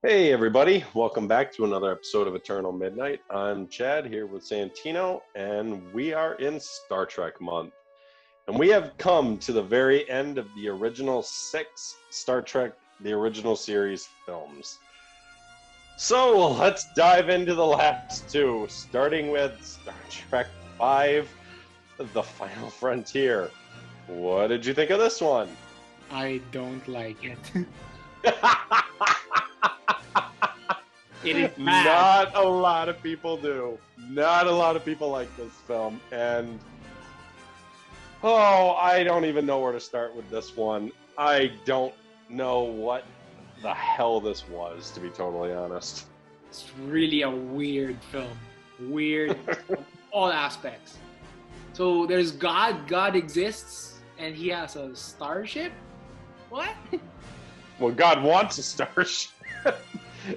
Hey everybody, welcome back to another episode of Eternal Midnight. I'm Chad here with Santino, and we are in Star Trek month. And we have come to the very end of the original 6 Star Trek, the original series films. So let's dive into the last 2, starting with Star Trek V, The Final Frontier. What did you think of this one? I don't like it. It is bad. Not a lot of people do. Not a lot of people like this film. And I don't even know where to start with this one. I don't know what the hell this was, to be totally honest. It's really a weird film. Weird from all aspects. So there's God. God exists, and he has a starship? What? Well, God wants a starship.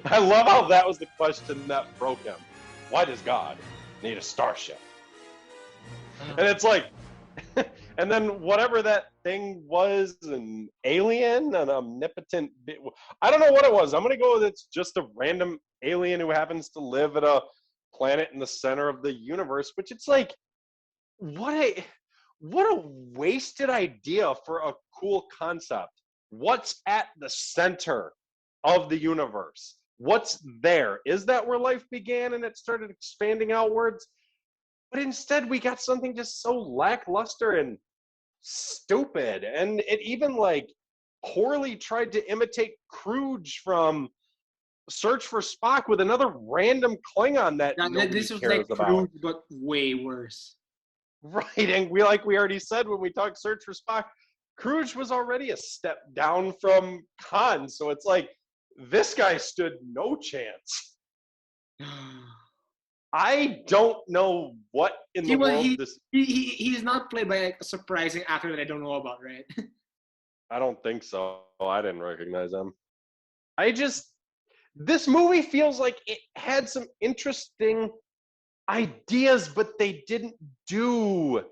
I love how that was the question that broke him. Why does God need a starship? And it's like, and then whatever that thing was, an alien, an omnipotent, I don't know what it was. I'm going to go with it's just a random alien who happens to live at a planet in the center of the universe, which it's like, what a wasted idea for a cool concept. What's at the center of the universe? What's there? Is that where life began and it started expanding outwards? But instead, we got something just so lackluster and stupid. And it even like poorly tried to imitate Kruge from Search for Spock with another random Klingon that nobody This was cares like about. crude, but way worse. Right, and we already said when we talked Search for Spock, Kruge was already a step down from Khan, so it's like this guy stood no chance. I don't know what in the world this. He's not played by like a surprising actor that I don't know about, right? I don't think so. I didn't recognize him. This movie feels like it had some interesting ideas, but they didn't do.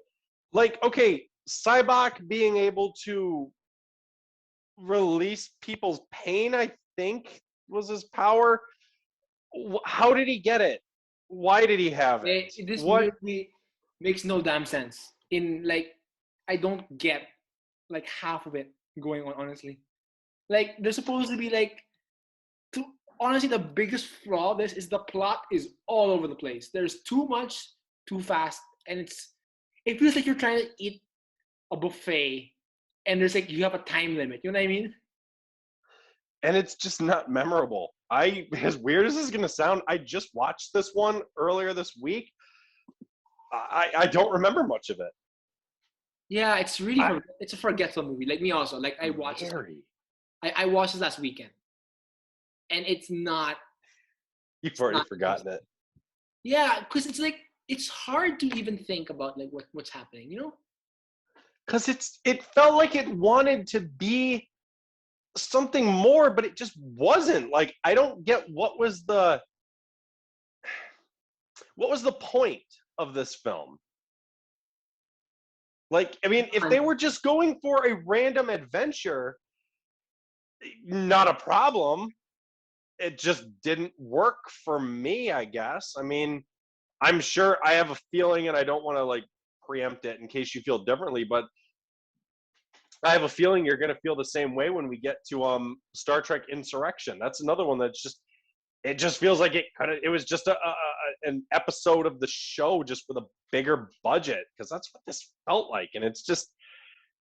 Like, okay, Cybok being able to release people's pain, I think, was his power. How did he get it? Why did he have it? This What? movie makes no damn sense. In like, I don't get like half of it going on. Honestly, like there's supposed to be like, honestly, the biggest flaw of this is the plot is all over the place. There's too much, too fast, and it feels like you're trying to eat a buffet, and there's like you have a time limit. You know what I mean? And it's just not memorable. As weird as this is gonna sound, I just watched this one earlier this week. I don't remember much of it. Yeah, it's really it's a forgetful movie. Like me also. Like I watched I watched this last weekend, and it's not. You've already forgotten it. Yeah, because it's like it's hard to even think about like what's happening. You know? Because it felt like it wanted to be something more, but it just wasn't. Like, I don't get what was the point of this film. Like, I mean, if they were just going for a random adventure, not a problem. It just didn't work for me, I guess. I mean, I'm sure I have a feeling, and I don't want to like preempt it in case you feel differently, but I have a feeling you're going to feel the same way when we get to Star Trek Insurrection. That's another one that's just it just feels like it was just an episode of the show just with a bigger budget, because that's what this felt like. And it's just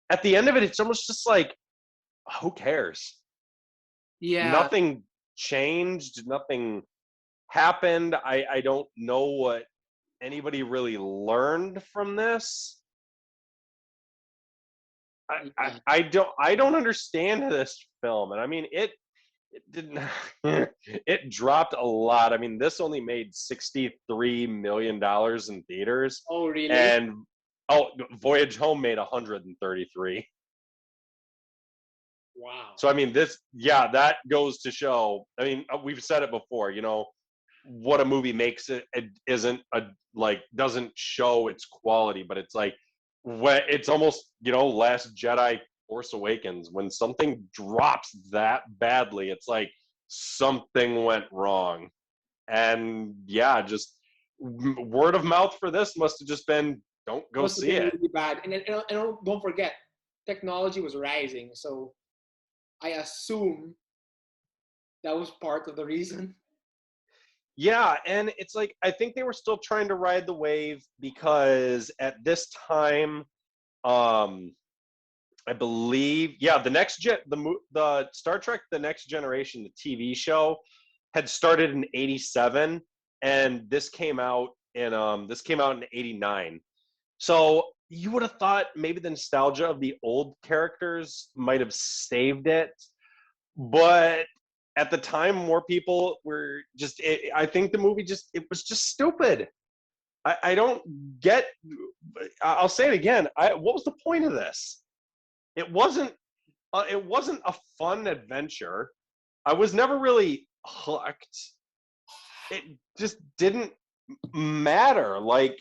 at the end of it, it's almost just like, who cares? Yeah. Nothing changed, nothing happened. I don't know what anybody really learned from this. I don't understand this film. And I mean, it didn't it dropped a lot. I mean, this only made $63 million in theaters. Oh, really? And Voyage Home made 133. Wow. So I mean, that goes to show. I mean, we've said it before. You know, what a movie makes it isn't doesn't show its quality, but it's like when it's almost, Last Jedi, Force Awakens, when something drops that badly, it's like something went wrong. And yeah, just word of mouth for this must have just been, don't go Must have see been it. really bad. And don't forget, technology was rising, so I assume that was part of the reason. Yeah, and it's like I think they were still trying to ride the wave because at this time, um, I believe, yeah, the Star Trek: The Next Generation, the TV show, had started in '87, and this came out in '89. So you would have thought maybe the nostalgia of the old characters might have saved it, but at the time, more people were I think the movie it was just stupid. I don't get. I'll say it again. What was the point of this? It wasn't. It wasn't a fun adventure. I was never really hooked. It just didn't matter. Like,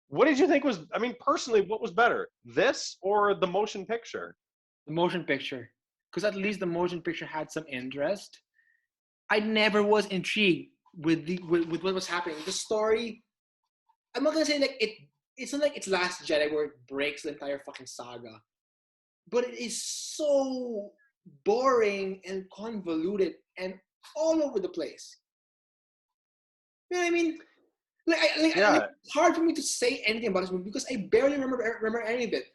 what did you think was? I mean, personally, what was better, this or the motion picture? The motion picture, because at least the motion picture had some interest. I never was intrigued with what was happening. The story, I'm not gonna say like it. It's not like it's Last Jedi where it breaks the entire fucking saga, but it is so boring and convoluted and all over the place. You know what I mean? Yeah, It's hard for me to say anything about this movie because I barely remember any of it.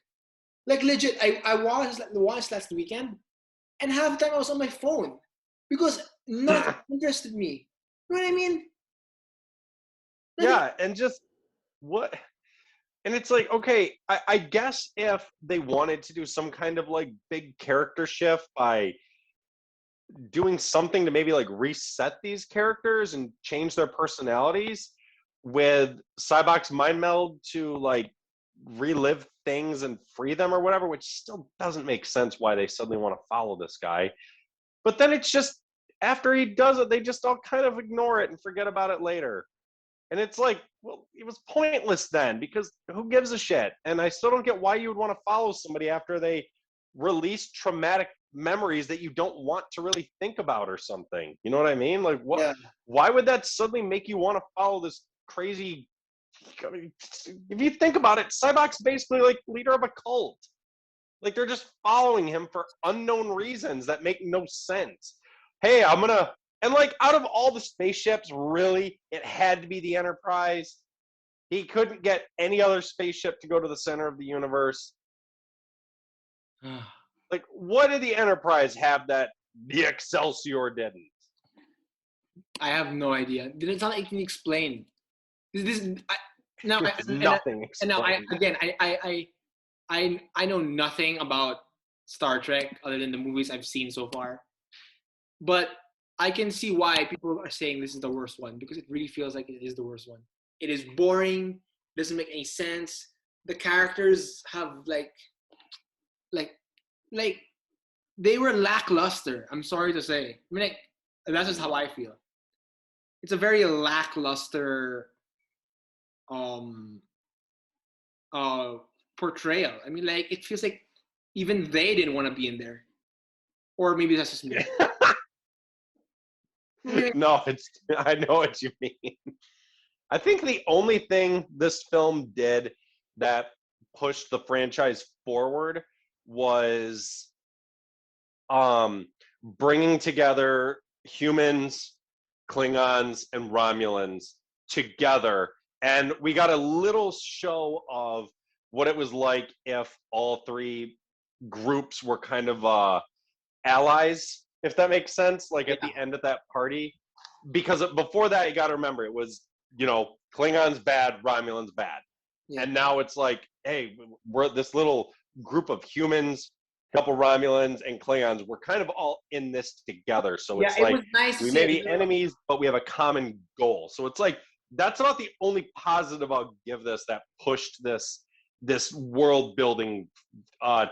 Like legit, I watched last weekend, and half the time I was on my phone because nothing interested me. You know what I mean? Nothing. yeah, and just what? And it's like, okay, I guess if they wanted to do some kind of like big character shift by doing something to maybe like reset these characters and change their personalities with Cybok's mind meld to like relive things and free them or whatever, which still doesn't make sense why they suddenly want to follow this guy. But then it's just after he does it, they just all kind of ignore it and forget about it later. And it's like, well, it was pointless then because who gives a shit? And I still don't get why you would want to follow somebody after they release traumatic memories that you don't want to really think about or something. You know what I mean? Like, what? Yeah. Why would that suddenly make you want to follow this crazy? I mean, if you think about it, Cybok's basically like leader of a cult. Like they're just following him for unknown reasons that make no sense. Hey, I'm gonna and like out of all the spaceships, really, it had to be the Enterprise. He couldn't get any other spaceship to go to the center of the universe. Like, what did the Enterprise have that the Excelsior didn't? I have no idea. It's not like you can explain. Now I, There's nothing and now explained. I know nothing about Star Trek other than the movies I've seen so far, but I can see why people are saying this is the worst one because it really feels like it is the worst one. It is boring, doesn't make any sense. The characters have like like they were lackluster. I'm sorry to say. I mean, like, that's just how I feel. It's a very lackluster um uh portrayal. I mean, like it feels like even they didn't want to be in there, or maybe that's just me. I mean, No, I know what you mean. I think the only thing this film did that pushed the franchise forward was bringing together humans, Klingons, and Romulans together. And we got a little show of what it was like if all three groups were kind of allies, if that makes sense, like at the end of that party. Because before that, you got to remember, it was, Klingons bad, Romulans bad. yeah. And now it's like, hey, we're this little group of humans, couple Romulans and Klingons. We're kind of all in this together. So Yeah, it's it like was nice to we see may it. be enemies, but we have a common goal. So it's like that's about the only positive I'll give this that pushed this world building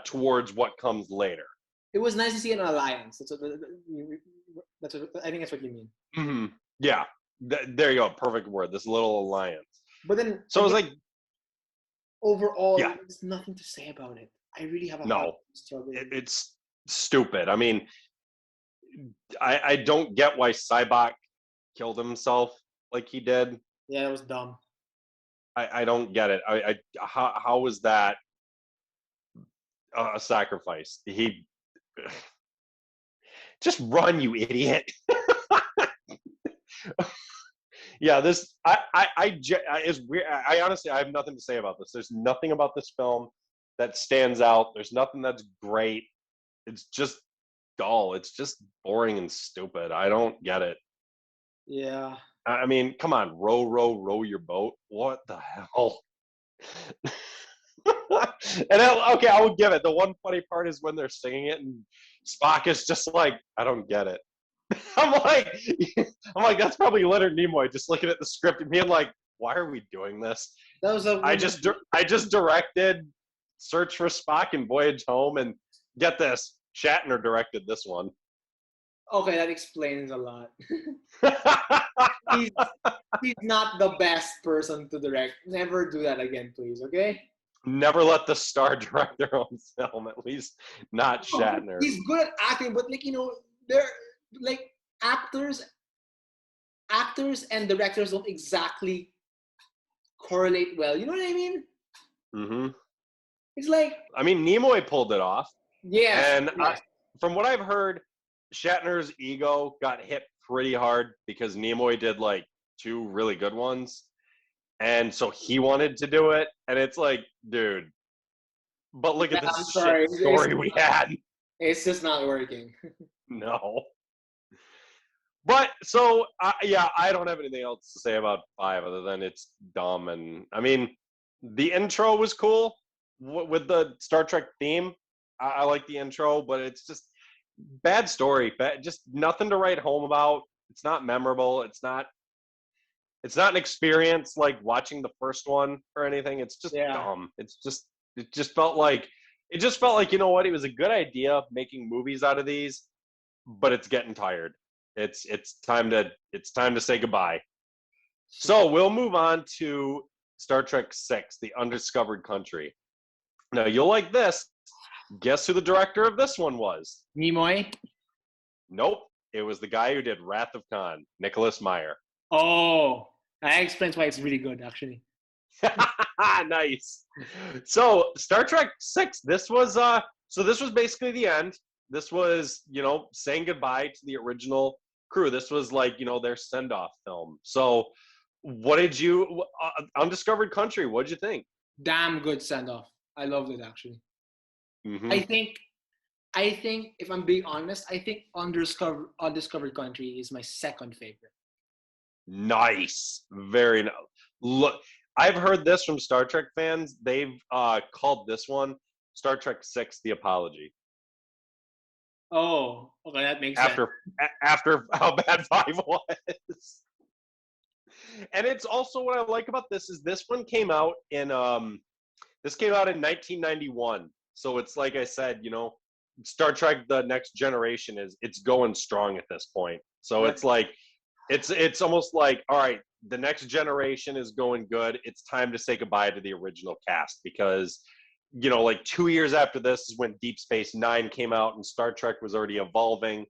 towards what comes later. It was nice to see an alliance. I think that's what you mean. Mm-hmm. Yeah, there you go, perfect word. This little alliance. But then, So again, it's like, overall, yeah, there's nothing to say about it. I really have a hard no, struggle. it's stupid. I mean, I don't get why Cybok killed himself like he did. Yeah, that was dumb. I don't get it. How was that a sacrifice? He just run, you idiot. Yeah, this is weird. I honestly I have nothing to say about this. There's nothing about this film that stands out. There's nothing that's great. It's just dull. It's just boring and stupid. I don't get it. Yeah. I mean, come on, row your boat. What the hell? Okay, I will give it. The one funny part is when they're singing it, and Spock is just like, I don't get it. I'm like, that's probably Leonard Nimoy just looking at the script and being like, why are we doing this? That was I just directed Search for Spock and Voyage Home, and get this, Shatner directed this one. Okay, that explains a lot. he's, he's not the best person to direct. Never do that again, please, okay? Never let the star direct their own film, at least not Shatner. He's good at acting, but they're like actors and directors don't exactly correlate well. You know what I mean? Mm-hmm. It's like, I mean, Nimoy pulled it off. Yeah. And from what I've heard, Shatner's ego got hit pretty hard because Nimoy did like 2 really good ones. And so he wanted to do it. And it's like, dude, but look at this shit story we had. It's just not working. No. But so, yeah, I don't have anything else to say about 5 other than it's dumb. And I mean, the intro was cool with the Star Trek theme. I like the intro, but it's just bad story. Just nothing to write home about. It's not memorable. It's not an experience like watching the first one or anything. It's just dumb. It just felt like, you know what? It was a good idea making movies out of these, but it's getting tired. It's time to say goodbye. So we'll move on to Star Trek VI, The Undiscovered Country. Now you'll like this. Guess who the director of this one was? Nimoy? Nope. It was the guy who did Wrath of Khan, Nicholas Meyer. Oh, that explains why it's really good, actually. Nice. So Star Trek VI, this was basically the end. This was, saying goodbye to the original crew. This was like, their send-off film. So what did you, Undiscovered Country, what'd you think? Damn good send-off. I loved it, actually. Mm-hmm. I think, if I'm being honest, I think Undiscovered Country is my second favorite. Nice. Very nice. Look, I've heard this from Star Trek fans. They've called this one Star Trek VI, The Apology. Oh, okay, that makes sense. After how bad 5 was. And it's also, what I like about this is this one came out in 1991. So it's like I said, Star Trek The Next Generation it's going strong at this point. So it's like it's almost like, all right, the next generation is going good. It's time to say goodbye to the original cast because, like 2 years after this is when Deep Space Nine came out and Star Trek was already evolving.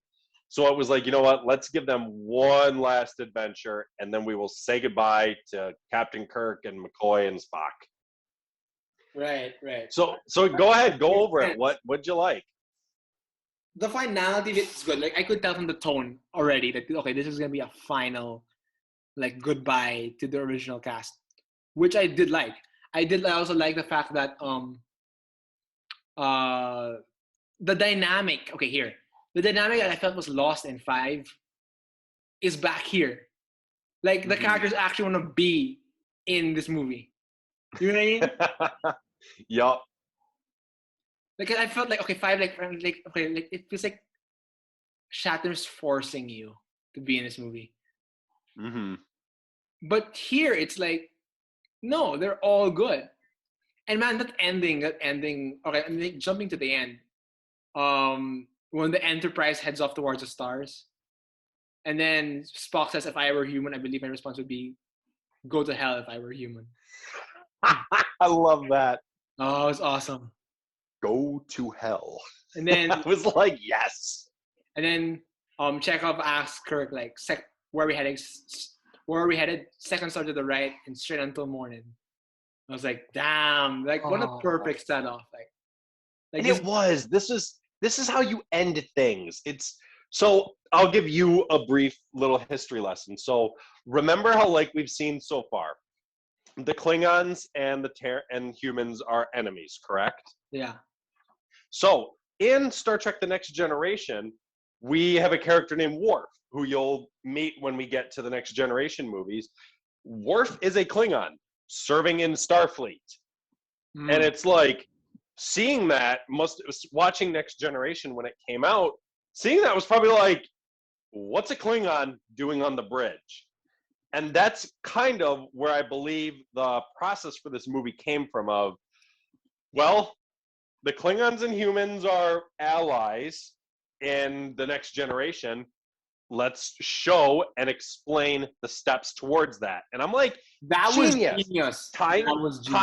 So it was like, you know what? Let's give them one last adventure, and then we will say goodbye to Captain Kirk and McCoy and Spock. Right. So go ahead, go over it. What'd you like? The finality of it is good. Like, I could tell from the tone already that, okay, this is gonna be a final, like, goodbye to the original cast, which I did like. I also like the fact that the dynamic. Okay, here, the dynamic that I felt was lost in 5 is back here. Like, the characters actually want to be in this movie. You know what I mean? Yup. Like, I felt like, okay, 5, like it feels like Shatner's forcing you to be in this movie. Mm-hmm. But here, it's like, no, they're all good. And man, that ending, okay, I'm like jumping to the end. When the Enterprise heads off towards the stars, and then Spock says, "If I were human, I believe my response would be, go to hell if I were human." I love that. Oh, it's awesome. Go to hell. And then I was like, yes. And then Chekhov asks Kirk like, where are we heading? Where are we headed? Second star to the right and straight until morning. I was like, damn, like what a perfect set off. Like And this. it was. This is how you end things. It's so I'll give you a brief little history lesson. So remember how like we've seen so far, the Klingons and and humans are enemies, correct? Yeah. So in Star Trek: The Next Generation, we have a character named Worf, who you'll meet when we get to the Next Generation movies. Worf is a Klingon serving in Starfleet. And it's like seeing that watching Next Generation when it came out, seeing that was probably like, what's a Klingon doing on the bridge? And that's kind of where I believe the process for this movie came from of, well, the Klingons and humans are allies in the Next Generation. Let's show and explain the steps towards that. And I'm like, that genius. Was genius. Tying, that was genius.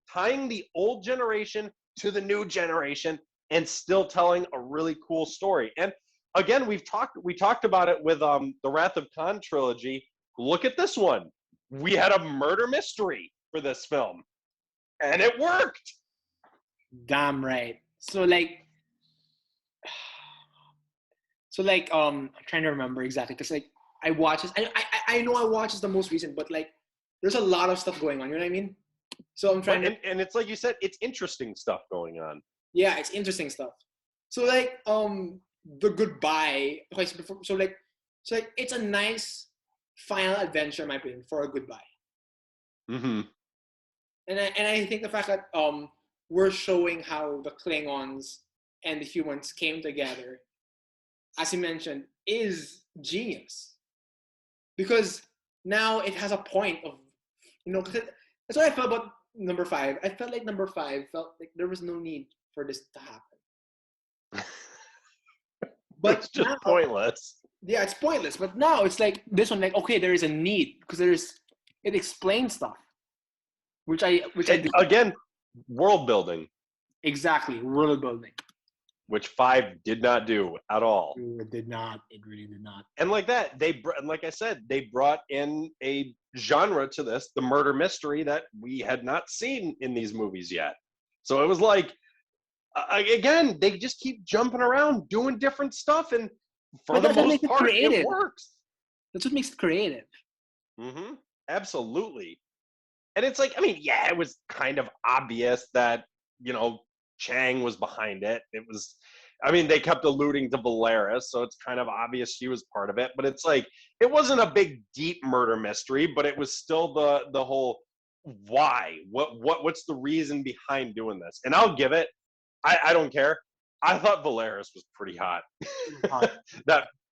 tying the old generation to the new generation and still telling a really cool story. And again, we talked about it with the Wrath of Khan trilogy. Look at this one. We had a murder mystery for this film, and it worked. Damn right. So I'm trying to remember exactly because like I watch this. I know I watch this the most recent, but like there's a lot of stuff going on. You know what I mean? So I'm trying and it's like you said, it's interesting stuff going on. Yeah, it's interesting stuff. So like the goodbye. So it's a nice final adventure, in my opinion, for a goodbye. Mm-hmm. And I think the fact that we're showing how the Klingons and the humans came together, as you mentioned, is genius. Because now it has a point of, that's what I felt about number 5. I felt like number 5 felt like there was no need for this to happen. But it's just pointless. Yeah, it's pointless. But now it's like this one, like, okay, there is a need because it explains stuff. Which I again, world building. Exactly, world building. Which 5 did not do at all. It did not. It really did not. And like that, like I said, they brought in a genre to this, the murder mystery that we had not seen in these movies yet. So it was like, again, they just keep jumping around, doing different stuff, and for the most part, it works. That's what makes it creative. Mm-hmm. Absolutely. And it's like, I mean, yeah, it was kind of obvious that, Chang was behind it. It was, I mean, they kept alluding to Valeris, so it's kind of obvious she was part of it. But it's like, it wasn't a big, deep murder mystery, but it was still the whole why. What's the reason behind doing this? And I'll give it. I don't care. I thought Valeris was pretty hot.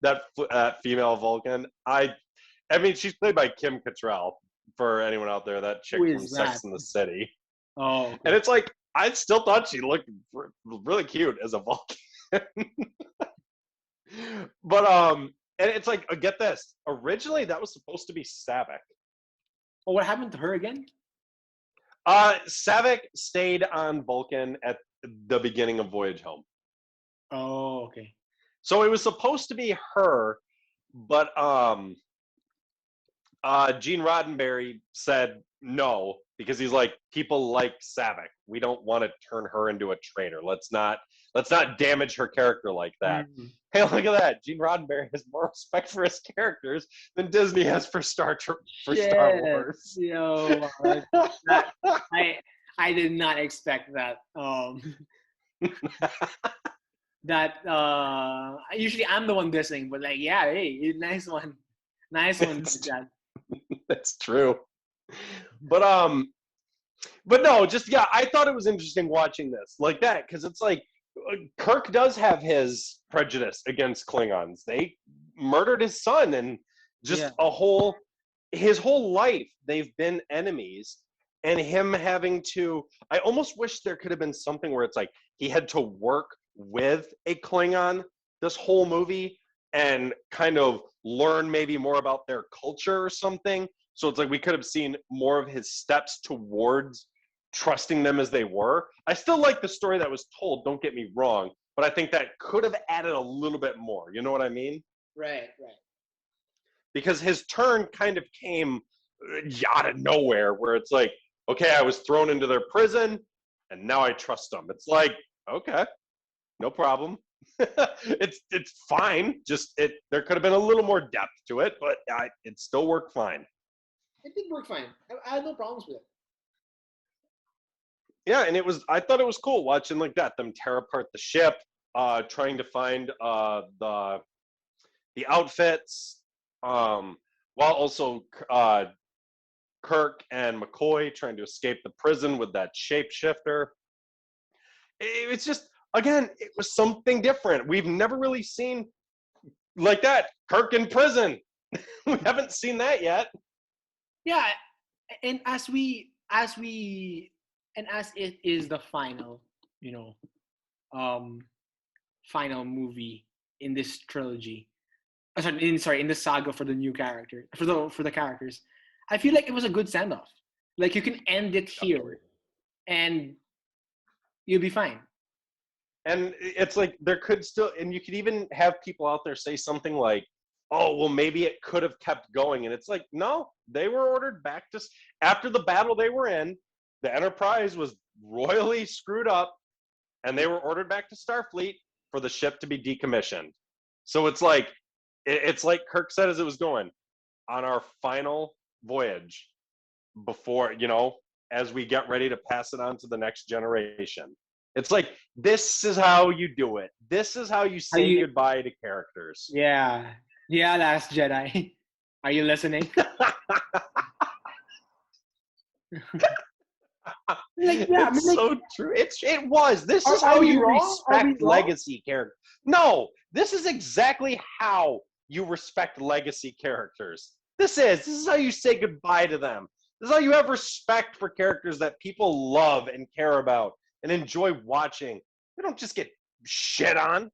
that female Vulcan. I mean, she's played by Kim Cattrall. For anyone out there, that chick from Sex and the City. Oh, okay. And it's like, I still thought she looked really cute as a Vulcan. But and it's like, get this. Originally, that was supposed to be Saavik. Oh, what happened to her again? Saavik stayed on Vulcan at the beginning of Voyage Home. Oh, okay. So it was supposed to be her, but Gene Roddenberry said no, because he's like, people like Saavik. We don't want to turn her into a traitor. Let's not damage her character like that. Mm-hmm. Hey, look at that. Gene Roddenberry has more respect for his characters than Disney has for Star Wars. Yo, I did not expect that. Usually I'm the one dissing, but like, yeah, hey, nice one. Chad. That's true. But no, just, yeah, I thought it was interesting watching this like that, because it's like, Kirk does have his prejudice against Klingons. They murdered his son, and just his whole life they've been enemies, and him having to, I almost wish there could have been something where it's like he had to work with a Klingon this whole movie and kind of learn maybe more about their culture or something. So it's like we could have seen more of his steps towards trusting them as they were. I still like the story that was told, don't get me wrong, but I think that could have added a little bit more. You know what I mean? Right. Because his turn kind of came out of nowhere, where it's like, okay, I was thrown into their prison, and now I trust them. It's like, okay, no problem. it's fine. Just there could have been a little more depth to it, but it still worked fine. It did work fine. I had no problems with it. Yeah, and I thought it was cool watching like that, them tear apart the ship, trying to find the outfits, while also Kirk and McCoy trying to escape the prison with that shapeshifter. It's just, again, it was something different. We've never really seen like that. Kirk in prison. We haven't seen that yet. Yeah, and as it is the final, final movie in this trilogy. In the saga for the new character, for the characters, I feel like it was a good send off. Like you can end it here, and you'll be fine. And it's like there could still, and you could even have people out there say something like, "Oh, well, maybe it could have kept going." And it's like, no, they were ordered back to after the battle they were in. The Enterprise was royally screwed up, and they were ordered back to Starfleet for the ship to be decommissioned. So it's like Kirk said as it was going on our final voyage before, as we get ready to pass it on to the next generation. It's like, this is how you do it. This is how you say goodbye to characters. Yeah, Last Jedi. Are you listening? So true. It was. This is how you respect legacy characters. No, this is exactly how you respect legacy characters. This is how you say goodbye to them. This is how you have respect for characters that people love and care about and enjoy watching. They don't just get shit on.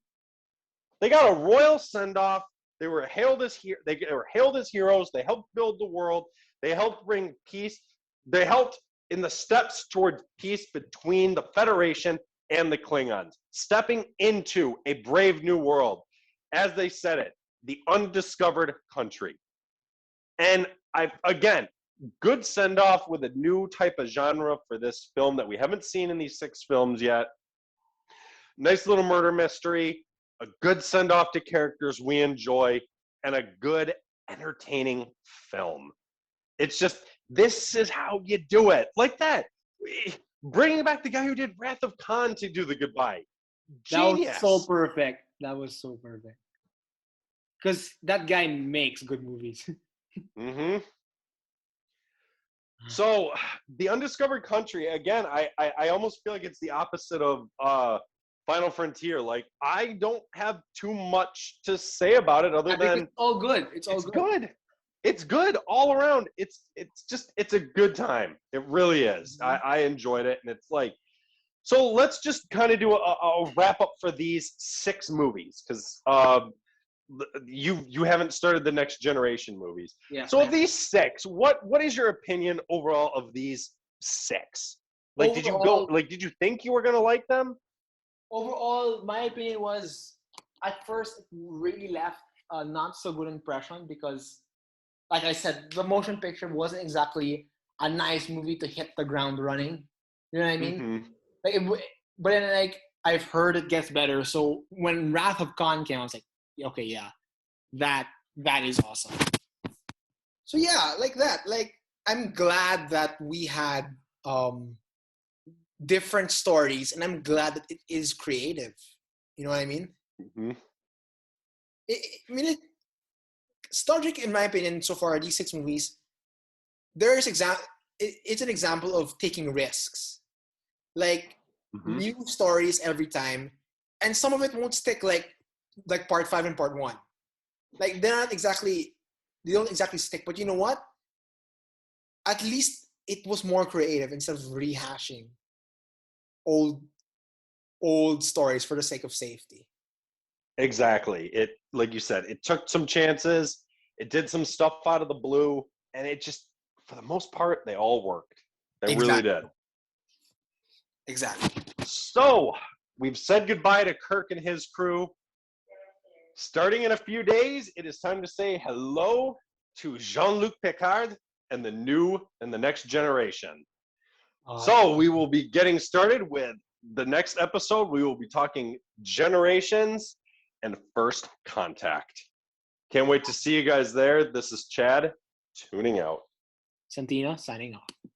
They got a royal send-off. They were hailed as heroes. They helped build the world. They helped bring peace. They helped in the steps towards peace between the Federation and the Klingons, stepping into a brave new world. As they said it, the undiscovered country. And again, good send-off with a new type of genre for this film that we haven't seen in these 6 films yet. Nice little murder mystery, a good send-off to characters we enjoy, and a good, entertaining film. It's just, this is how you do it. Like that. Bringing back the guy who did Wrath of Khan to do the goodbye. Genius. That was so perfect. Because that guy makes good movies. Mm-hmm. So, the Undiscovered Country, again, I almost feel like it's the opposite of Final Frontier. Like, I don't have too much to say about it other than it's all good. It's good. It's good all around. It's a good time. It really is. Mm-hmm. I enjoyed it, and it's like, so let's just kind of do a wrap up for these 6 movies, because you haven't started the Next Generation movies. Yeah. So of these 6, what is your opinion overall of these 6? Like, overall, did you think you were gonna like them? Overall, my opinion was, at first, it really left a not so good impression because, like I said, the motion picture wasn't exactly a nice movie to hit the ground running. You know what I mean? Mm-hmm. But then, like, I've heard it gets better. So when Wrath of Khan came, I was like, okay, yeah, that is awesome. So yeah, like that. Like, I'm glad that we had different stories, and I'm glad that it is creative. You know what I mean? Mm-hmm. Star Trek, in my opinion, so far, these 6 movies, it's an example of taking risks. Like, mm-hmm. new stories every time, and some of it won't stick like part 5 and part 1. Like, they don't exactly stick, but you know what? At least it was more creative instead of rehashing old stories for the sake of safety. Exactly. It, like you said, it took some chances. It did some stuff out of the blue, and it just, for the most part, they all worked. They really did. Exactly. So, we've said goodbye to Kirk and his crew. Starting in a few days, it is time to say hello to Jean-Luc Picard and the next generation. So we will be getting started with the next episode. We will be talking generations and first contact. Can't wait to see you guys there. This is Chad tuning out. Santina signing off.